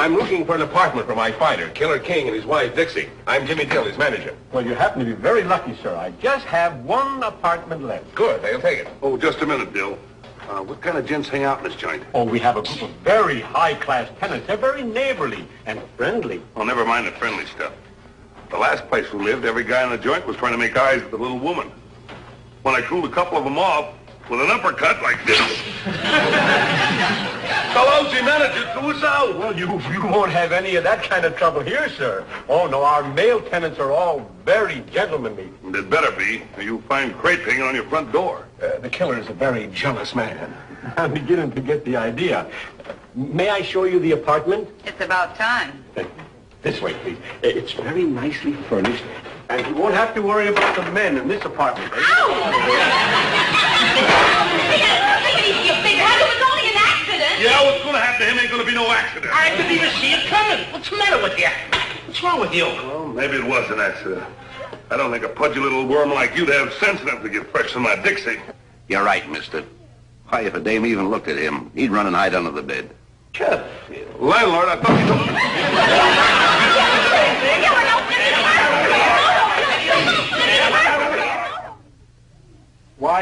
I'm looking for an apartment for my fighter, Killer King, and his wife, Dixie. I'm Jimmy Dill, his manager. Well, you happen to be very lucky, sir. I just have one apartment left. Good, they'll take it. Oh, just a minute, Bill. What kind of gents hang out in this joint? Oh, we have a group of very high-class tenants. They're very neighborly and friendly. Oh, never mind the friendly stuff. The last place we lived, every guy in the joint was trying to make eyes at the little woman. When I cooled a couple of them off with an uppercut like this. Hello, the manager, threw us out. Well, you won't have any of that kind of trouble here, sir. Oh, no, our male tenants are all very gentlemanly. And it better be, or you'll find crepe hanging on your front door. The killer is a very jealous man. I'm beginning to get the idea. May I show you the apartment? It's about time. This way, please. It's very nicely furnished, and you won't have to worry about the men in this apartment. Ow! It was only an accident. Yeah, what's going to happen to him ain't going to be no accident. I didn't even see it coming. What's the matter with you? What's wrong with you? Well, maybe it was an accident. I don't think a pudgy little worm like you'd have sense enough to get fresh on my Dixie. You're right, mister. Why, if a dame even looked at him, he'd run and hide under the bed. Landlord, I thought you told Why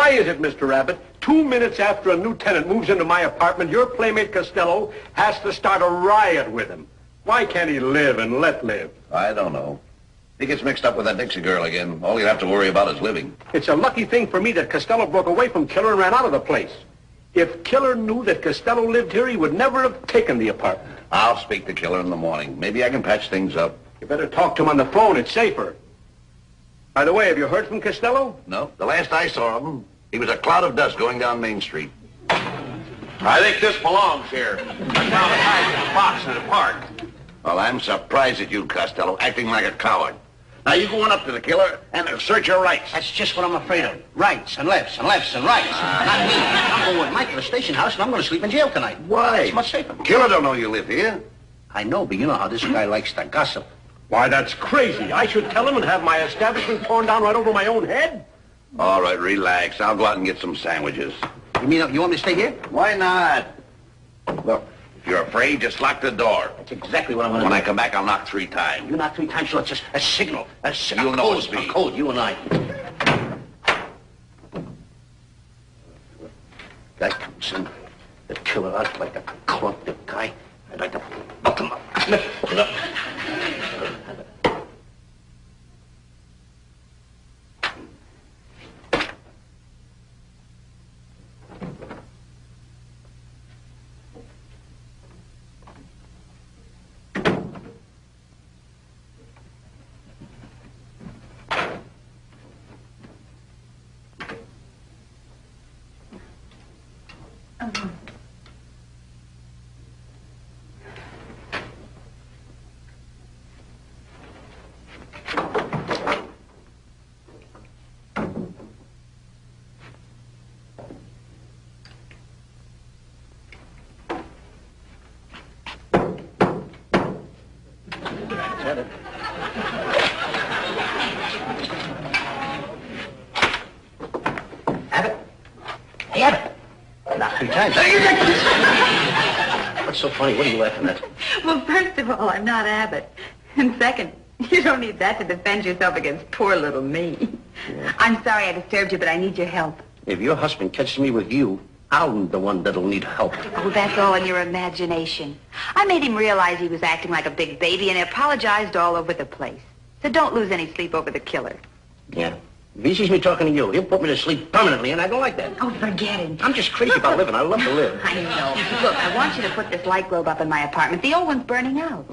is it, Mr. Abbott, 2 minutes after a new tenant moves into my apartment, your playmate Costello has to start a riot with him? Why can't he live and let live? I don't know. He gets mixed up with that Dixie girl again. All he'd have to worry about is living. It's a lucky thing for me that Costello broke away from Killer and ran out of the place. If Killer knew that Costello lived here, he would never have taken the apartment. I'll speak to Killer in the morning. Maybe I can patch things up. You better talk to him on the phone. It's safer. By the way, have you heard from Costello? No. The last I saw of him, he was a cloud of dust going down Main Street. I think this belongs here. I found a hiding box in the park. Well, I'm surprised at you, Costello, acting like a coward. Now, you go on up to the killer and assert your rights. That's just what I'm afraid of. Rights and lefts and lefts and rights. Not me. I'm going with Mike to the station house and I'm going to sleep in jail tonight. Why? It's much safer. Killer don't know you live here. I know, but you know how this guy likes to gossip. Why, that's crazy. I should tell him and have my establishment torn down right over my own head? All right, relax. I'll go out and get some sandwiches. You mean you want me to stay here? Why not? Look, if you're afraid, just lock the door. That's exactly what I'm going to do. When I come back, I'll knock 3 times. You knock 3 times, so it's just a signal. You'll know it's me. A code, you and I. Guy comes in. The killer, I'd like to club the guy. I'd like to fuck him up. Abbott? Hey, Abbott. Knock 3 times. What's so funny? What are you laughing at? Well, first of all, I'm not Abbott. And second, you don't need that to defend yourself against poor little me. Yeah. I'm sorry I disturbed you, but I need your help. If your husband catches me with you, I'm the one that'll need help. Oh, that's all in your imagination. I made him realize he was acting like a big baby and he apologized all over the place. So don't lose any sleep over the killer. Yeah. If he sees me talking to you, he'll put me to sleep permanently, and I don't like that. Oh, forget it. I'm just crazy about living. I love to live. I know. Look, I want you to put this light globe up in my apartment. The old one's burning out.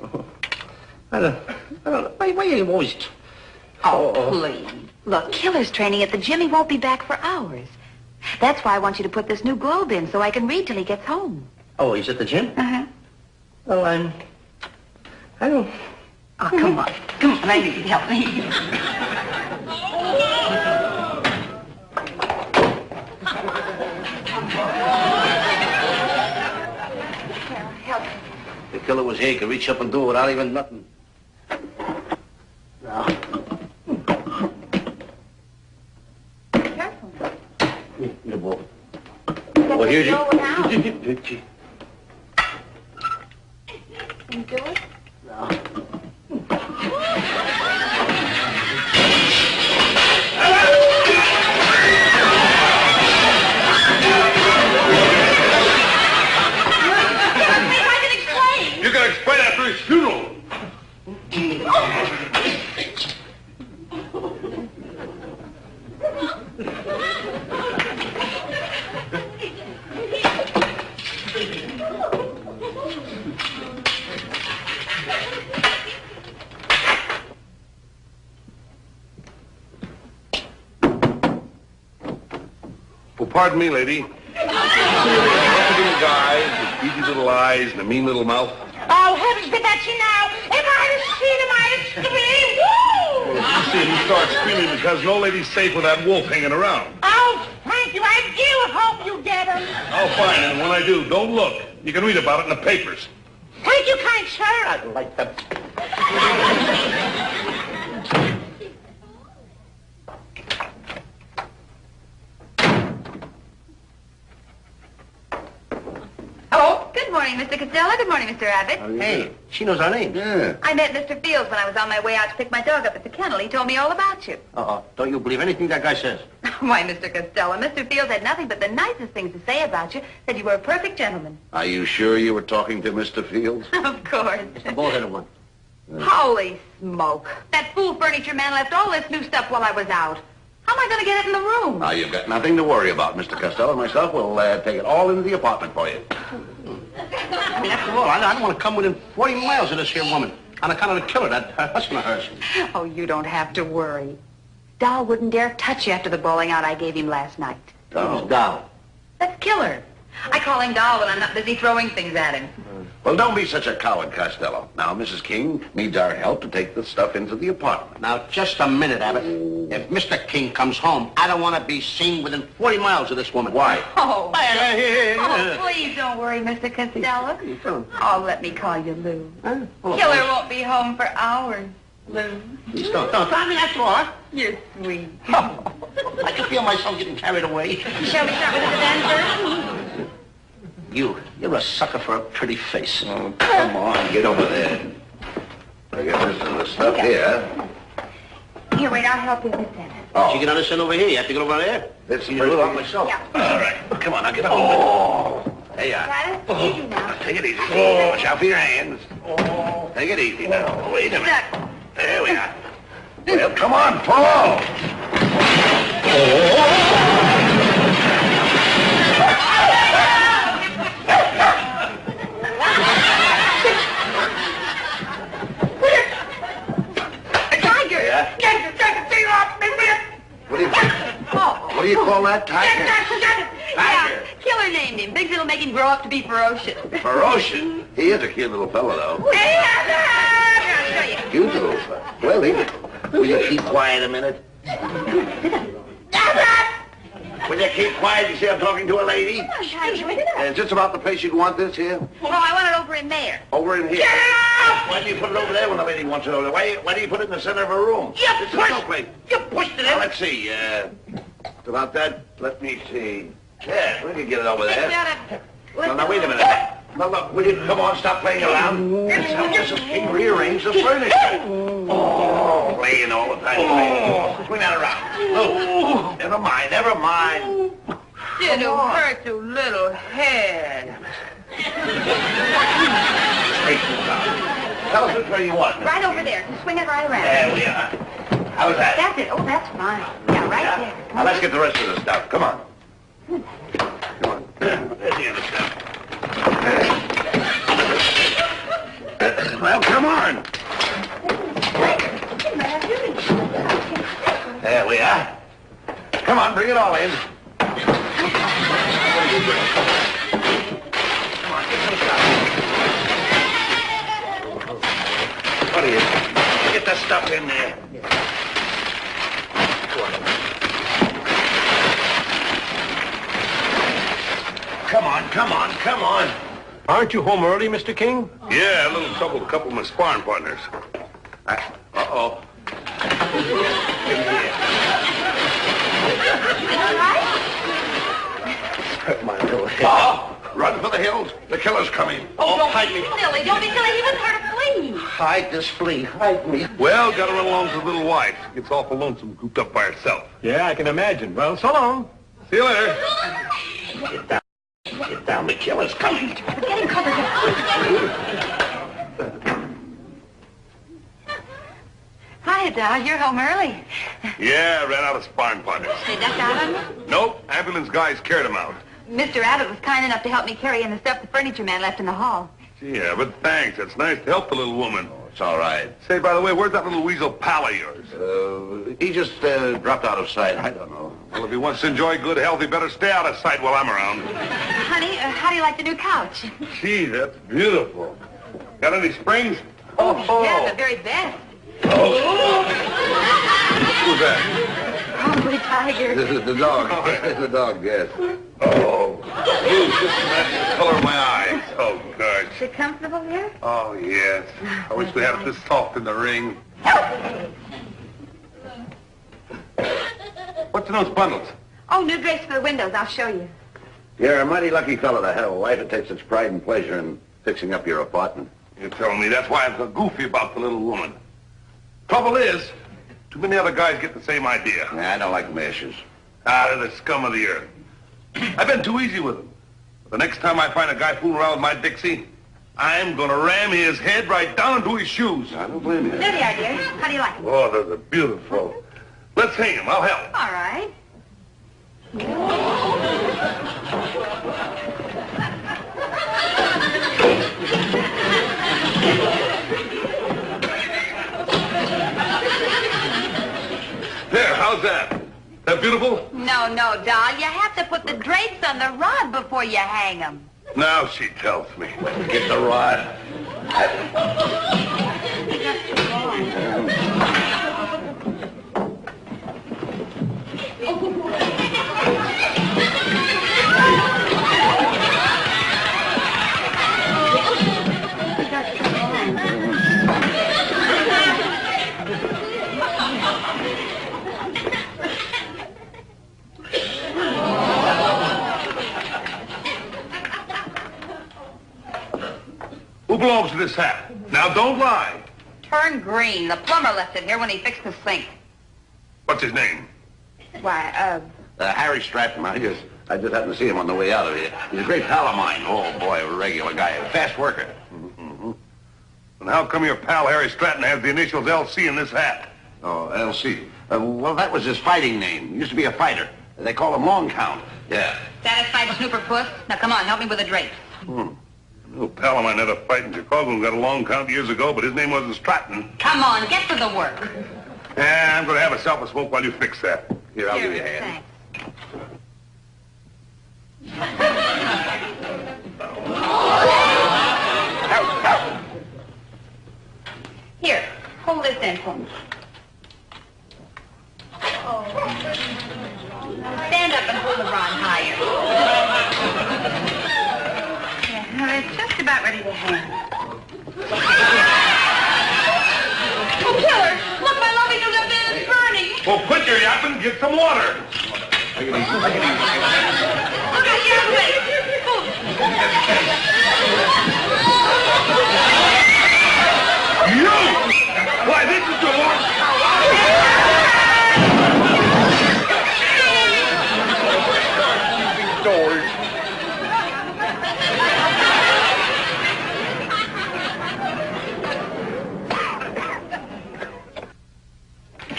I don't know. Why are you always... Oh, please. Look, Killer's training at the gym. He won't be back for hours. That's why I want you to put this new globe in so I can read till he gets home. Oh, he's at the gym? Uh-huh. Well, I don't... Oh, come on. Come on, I need you to help me. Help. If the killer was here, he could reach up and do it without even nothing. Now. Careful. The ball. Well, here's you. Can you do it? You can explain after his funeral. Well, pardon me, lady. Little guy with beady little eyes and a mean little mouth. Oh, heavens, but that's you now. If I'd have seen him, I'd have screamed. Woo! Well, if you see him, you start screaming because no lady's safe with that wolf hanging around. Oh, thank you. I do hope you get him. Oh, fine, and when I do, don't look. You can read about it in the papers. Thank you, kind sir. I'd like to... Hello. Good morning, Mr. Costello. Good morning, Mr. Abbott. Hey, she knows our names. Yeah. I met Mr. Fields when I was on my way out to pick my dog up at the kennel. He told me all about you. Uh-oh. Don't you believe anything that guy says? Why, Mr. Costello, Mr. Fields had nothing but the nicest things to say about you. Said you were a perfect gentleman. Are you sure you were talking to Mr. Fields? Of course. The bullheaded one. Holy smoke. That fool furniture man left all this new stuff while I was out. How am I going to get it in the room? Now, you've got nothing to worry about, Mr. Costello. Myself will take it all into the apartment for you. I mean, after all, I don't want to come within 40 miles of this here woman on account of the killer, that husband of hers. Oh, you don't have to worry. Doll wouldn't dare touch you after the bawling out I gave him last night. Oh, Doll. That's Killer. I call him Doll when I'm not busy throwing things at him. Well, don't be such a coward, Costello. Now, Mrs. King needs our help to take the stuff into the apartment. Now, just a minute, Abbott. If Mr. King comes home, I don't want to be seen within 40 miles of this woman. Why? Oh, Hey, please don't worry, Mr. Costello. doing? Oh, let me call you Lou. Huh? Killer won't be home for hours, Lou. Don't. I mean, after all, You're sweet. I can feel myself getting carried away. Shall we start with the divan first? You're a sucker for a pretty face. Oh, come on, get over there. I got this and the stuff here. Here, wait, I'll help you with that. Oh, You can understand over here. You have to get over there. this You do it all first. myself. Yeah. All right, come on, now get over there. There you are. Got it? Easy now. Take it easy. Oh, watch out for your hands. Oh, take it easy now. Wait a minute. Stuck. There we are. Well, come on, fall. Tiger! Yeah? Get the thing off me, man. What do you call that, tiger? Yeah, Killer named him. Thinks it'll make him grow up to be ferocious. Ferocious. He is a cute little fellow, though. Here, I'll show you. Cute little fellow. Well, will you keep quiet a minute? Will you keep quiet? You see I'm talking to a lady? Is this about the place you'd want this here? Oh, I want it over in there. Over in here. Why do you put it over there when the lady wants it over there? Why do you put it in the center of her room? This is no place. You pushed it Now, in. let's see. It's about that. Let me see. Yeah, we can get it over there. No, now, wait a minute. No, will you come on, stop playing around? It's how Mrs. King rearranged the furniture. Oh, playing all the time. Swing that around. Oh, never mind, never mind. It'll hurt your little head. Straighten it out. Tell us which way you want. Right over there. Swing it right around. There we are. How's that? That's it. Oh, that's fine. Yeah, right Yeah. there. Now, let's get the rest of the stuff. Come on. Come on. There's the other stuff. Well, come on. There we are. Come on, bring it all in. Come on, get some stuff. What do you... Get the stuff in there. Come on. Aren't you home early, Mr. King? Yeah, a little trouble with a couple of my sparring partners. Uh-oh. Hurt my little head. Run for the hills. The killer's coming. Oh, don't hide be me. silly. Don't be silly. He was hurt to flee. Hide this flea. Hide me. Well, gotta run along to the little wife. She gets awful lonesome cooped up by herself. Yeah, I can imagine. Well, so long. See you later. Get down. Get down. The killer's coming. We're getting covered. Hi, Doc. You're home early. Yeah, ran out of sparring partners. They ducked out on you? Nope, ambulance guys carried him out. Mr. Abbott was kind enough to help me carry in the stuff the furniture man left in the hall. Yeah, but thanks. It's nice to help the little woman. It's all right. Say, by the way, where's that little weasel pal of yours? He just dropped out of sight. I don't know. Well, if he wants to enjoy good health, he better stay out of sight while I'm around. Honey, how do you like the new couch? Gee, that's beautiful. Got any springs? Yeah, the very best. Who's that? Hungry tiger. The dog. The dog, yes. Oh, blue, just matches the color of my eyes. Oh, gosh. Is it comfortable here? Oh, yes. I wish we had it this soft in the ring. What's in those bundles? Oh, new drapes for the windows. I'll show you. You're a mighty lucky fellow to have a wife that takes such pride and pleasure in fixing up your apartment. You're telling me that's why I'm so goofy about the little woman. Trouble is, too many other guys get the same idea. Nah, I don't like meshes. Out of the scum of the earth. I've been too easy with them. But the next time I find a guy fooling around with my Dixie, I'm going to ram his head right down into his shoes. I don't blame you. There they are, dear. How do you like them? Oh, those are beautiful. Let's hang him. I'll help. All right. There, how's that? That beautiful? No, doll. You have to put the drapes on the rod before you hang them. Now she tells me. Get the rod. Who belongs to this hat? Now, don't lie. Turn green. The plumber left it here when he fixed the sink. What's his name? Why, Harry Stratton. I just happened to see him on the way out of here. He's a great pal of mine. Oh, boy, a regular guy. A fast worker. Mm-hmm. And how come your pal Harry Stratton has the initials LC in this hat? Oh, LC. Well, that was his fighting name. He used to be a fighter. They call him Long Count. Yeah. satisfied, Snooper Puss? Now, come on, help me with the drapes. A little pal of mine had a fight in Chicago and got a long count years ago, but his name wasn't Stratton. Come on, get to the work. And I'm going to have myself a smoke while you fix that. Here, I'll give you a hand. Here, hold this in for me. Stand up and hold the rod higher. Yeah, well, it's just about ready to hang. Oh, killer! Look, my lovey do left end is burning! Well, quit your yapping, get some water. Look out, your way! You! Why, this is the one...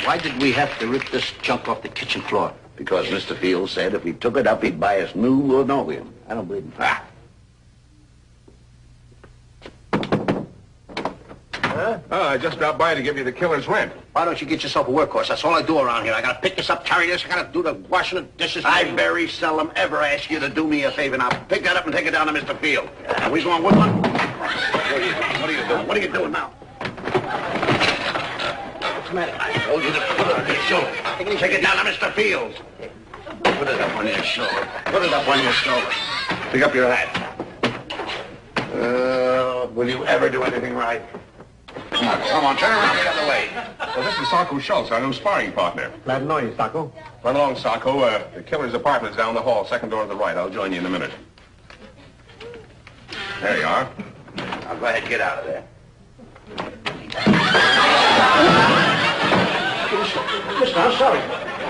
Why did we have to rip this junk off the kitchen floor? Because Mr. Fields said if we took it up, he'd buy us new linoleum. I don't believe him. Ah. Oh, I just dropped by to give you the killer's rent. Why don't you get yourself a workhorse? That's all I do around here. I gotta pick this up, carry this, I gotta do the washing of dishes. I very seldom ever ask you to do me a favor. Now, pick that up and take it down to Mr. Field. Are we going Woodland? What are you doing? What are you doing now? What's the matter? I told you to put it on your shoulder. Take it down to Mr. Fields. Put it up on your shoulder. Put it up on your shoulder. Pick up your hat. Will you ever do anything right? Come on, turn around the other way. Well, this is Sacco Schultz, our new sparring partner. Glad to know you, Sacco. Run along, Sacco. The killer's apartment is down the hall, second door to the right. I'll join you in a minute. There you are. Now go ahead, get out of there. Mister, I'm sorry.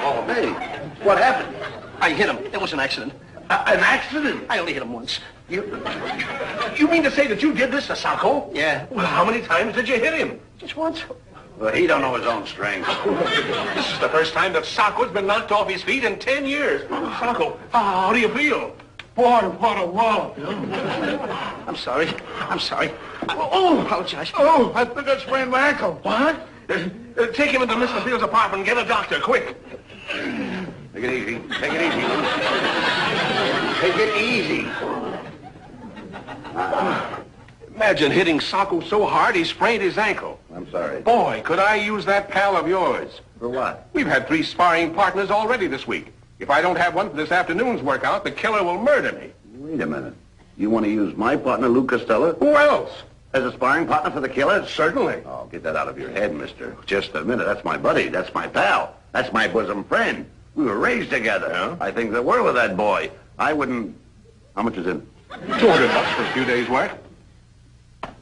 Oh, hey, what happened? I hit him. It was an accident. An accident? I only hit him once. You mean to say that you did this to Sacco? Yeah. Well, how many times did you hit him? Just once. Well, he don't know his own strength. This is the first time that Sacco's been knocked off his feet in 10 years. Sacco, how do you feel? What a wallop. I'm sorry. I'm sorry. I apologize. Oh, I think I sprained my ankle. What? Take him into Mr. Fields' apartment and get a doctor, quick. Take it easy. Take it easy, Lou. Take it easy. Imagine hitting Sacco so hard he sprained his ankle. I'm sorry. Boy, could I use that pal of yours. For what? We've had 3 sparring partners already this week. If I don't have one for this afternoon's workout, the killer will murder me. Wait a minute. You want to use my partner, Lou Costello, Who else? as a sparring partner for the killer? Certainly. Oh, get that out of your head, mister. Just a minute. That's my buddy. That's my pal. That's my bosom friend. We were raised together. Yeah? I think the world of that boy. I wouldn't... How much is it? $200 for a few days' work.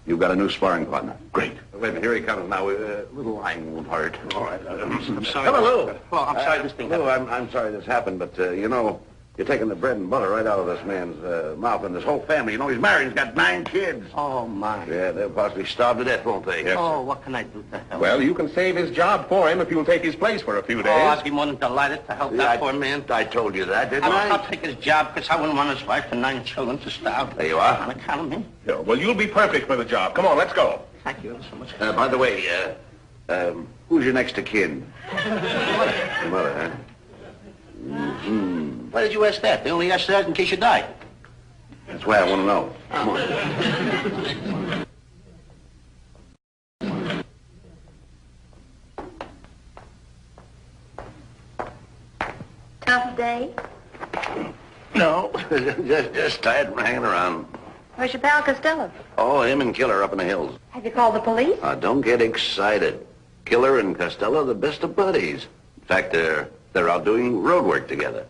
You've got a new sparring partner. Great. Wait a minute. Here he comes now. Little lying won't hurt. All right. I'm sorry. Come on, Lou. Well, I'm sorry this thing Lou, happened. I'm sorry this happened, but, you know, you're taking the bread and butter right out of this man's mouth and this whole family. You know, he's married. He's got 9 kids. Oh, my. Yeah, they'll possibly starve to death, won't they? Yes. Oh, what can I do to help? Well, you can save his job for him if you'll take his place for a few Oh, days. I'd be more than delighted to help that poor man. I told you that, didn't I? I'll take his job because I wouldn't want his wife and 9 children to starve. There you are. On account of me. Yeah, well, you'll be perfect for the job. Come on, let's go. Thank you so much. By the way, who's your next of kin? Your mother, huh? Mm-hmm. Why did you ask that? They only asked that in case you died. That's why I want to know. Come on. Tough day? No, just tired from hanging around. Where's your pal Costello? Oh, him and Killer up in the hills. Have you called the police? Don't get excited. Killer and Costello are the best of buddies. In fact, they're out doing road work together.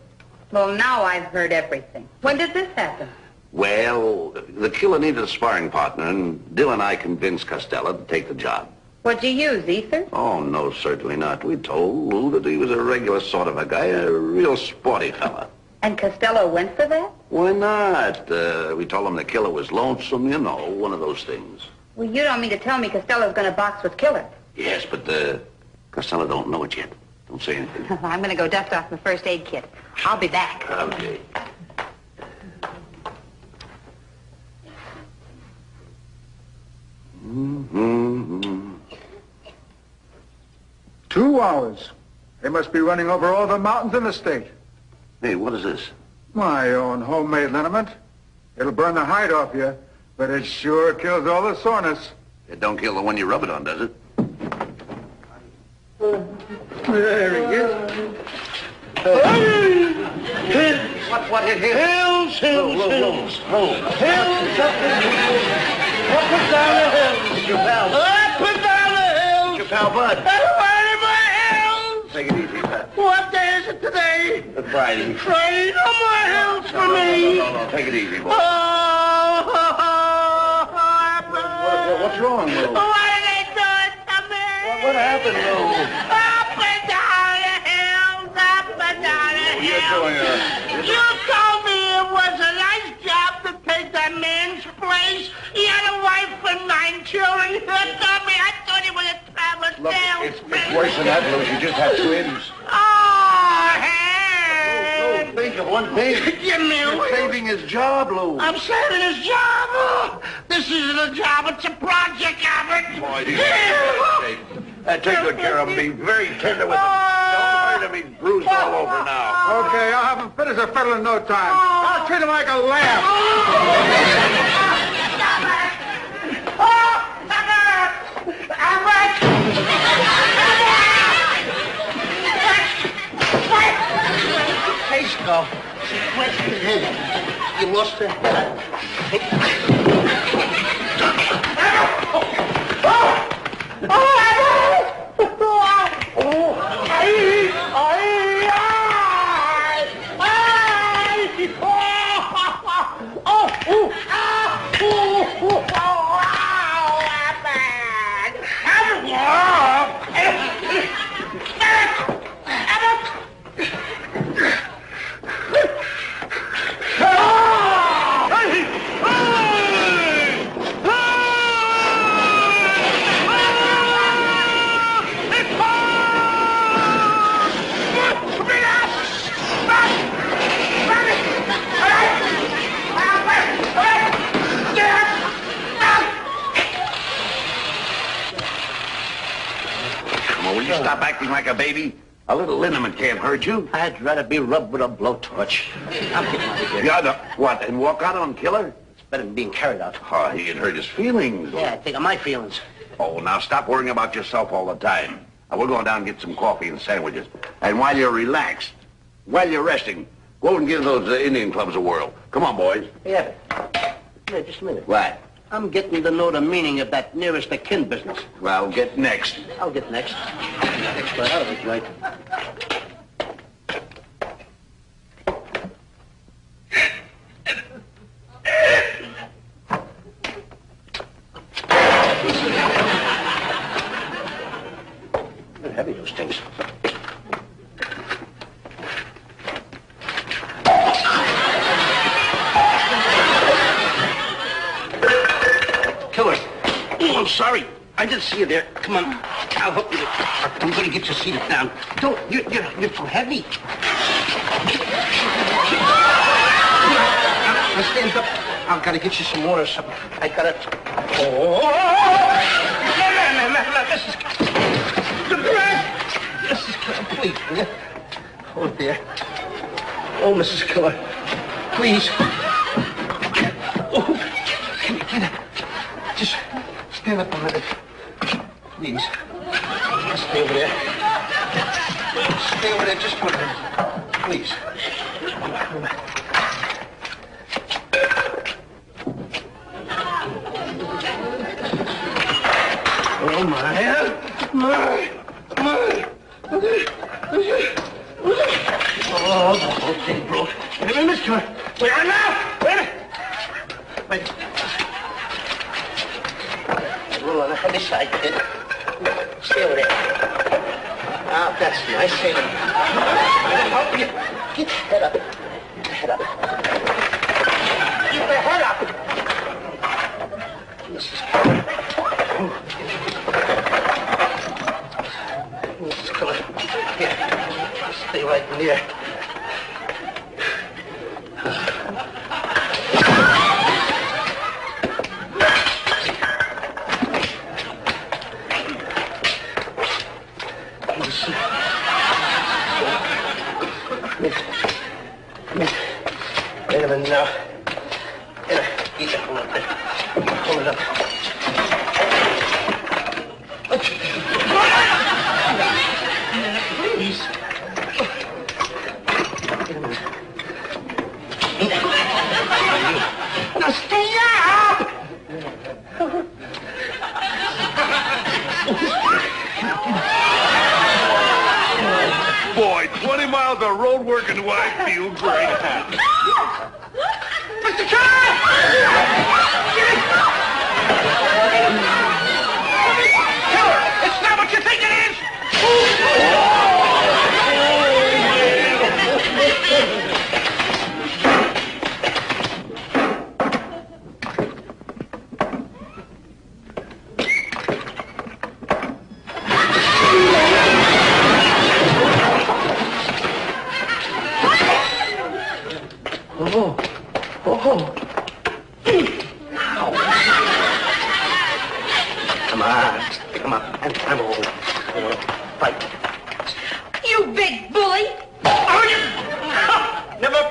Well, now I've heard everything. When did this happen? Well, the killer needed a sparring partner, and Dill and I convinced Costello to take the job. What'd you use, ether? Oh, no, certainly not. We told Lou that he was a regular sort of a guy, a real sporty fella. And Costello went for that? Why not? We told him the killer was lonesome, you know, one of those things. Well, you don't mean to tell me Costello's going to box with Killer. Yes, but Costello don't know it yet. Don't say anything. I'm going to go dust off my first aid kit. I'll be back. Okay. Mm-hmm. 2 hours. They must be running over all the mountains in the state. Hey, what is this? My own homemade liniment. It'll burn the hide off you, but it sure kills all the soreness. It don't kill the one you rub it on, does it? There he is. What hit him? Hills, hills, hills. Hills up the hills. Up and down the hills. Your pal. Up and down the hills. Your pal, Bud. Everybody my hills. Take it easy, Bud. What day is it today? It's Friday. Friday, no more hills for me. No. Take it easy, boy. What's wrong, Lou? What are they doing to me? What happened, Lou? Up and down the hills, up and down the hills. You told me it was a nice job to take that man's place. He had a wife and 9 children. You told me I thought he was a traveler Look, sales. it's worse than that, Lou. You just had twins. Oh, hey! Lou, think of one thing. Give me a You're saving his job, Lou. I'm saving his job. Oh, this isn't a job, it's a project, Abbott. Boy, these take good care of him. Be very tender with him. Don't hurt him. He's bruised all over now. Okay, I'll have him fit as a fiddle in no time. I'll treat him like a lamb. Hey, Skull. Where's your head? You lost your head. Oh! stop acting like a baby? A little liniment can't hurt you. I'd rather be rubbed with a blowtorch. I'm getting out of here. You ought to, what, and walk out on him, killer? It's better than being carried out. Oh, he'd hurt his feelings. Yeah, think of my feelings. Oh, now stop worrying about yourself all the time. Now, we're going down and get some coffee and sandwiches. And while you're relaxed, while you're resting, go and give those Indian clubs a whirl. Come on, boys. Yeah, but just a minute. What? I'm getting to know the meaning of that nearest of kin business. Well, get next. I'll get next. Next right out of it, right? They're heavy, those things. Killer. Oh, I'm sorry. I didn't see you there. Come on. I'll help you. I'm going to get you seated down. Don't. You're too heavy. Now stand up. I've got to get you some water or something. I got to... Oh! No, this is... Mrs. Killer, please, will you? Oh, dear. Oh, Mrs. Killer. Please. Oh, can you get it? Just stand up a minute. Please. Stay over there. Stay over there just for a minute. Please. Oh, my. Oh, the whole thing broke. Wait a minute, Miss Killer. Wait a minute. Wait a minute. Wait. Roll on the heavy side, kid. Stay over there. Ah, that's nice. Stay there. Help you. Get the head up. Get the head up. Get the head up. Mrs. Killer. Mrs. Killer. Here. Stay right in there. Wait a minute now. Eat that one up there. Pull it up. Please. Wait a minute. Now stay up! Boy, 20 miles of road work and I feel great. Mr. Killer! Killer! It's not what you think it is! Come on. I'm old. Fight. You big bully! Never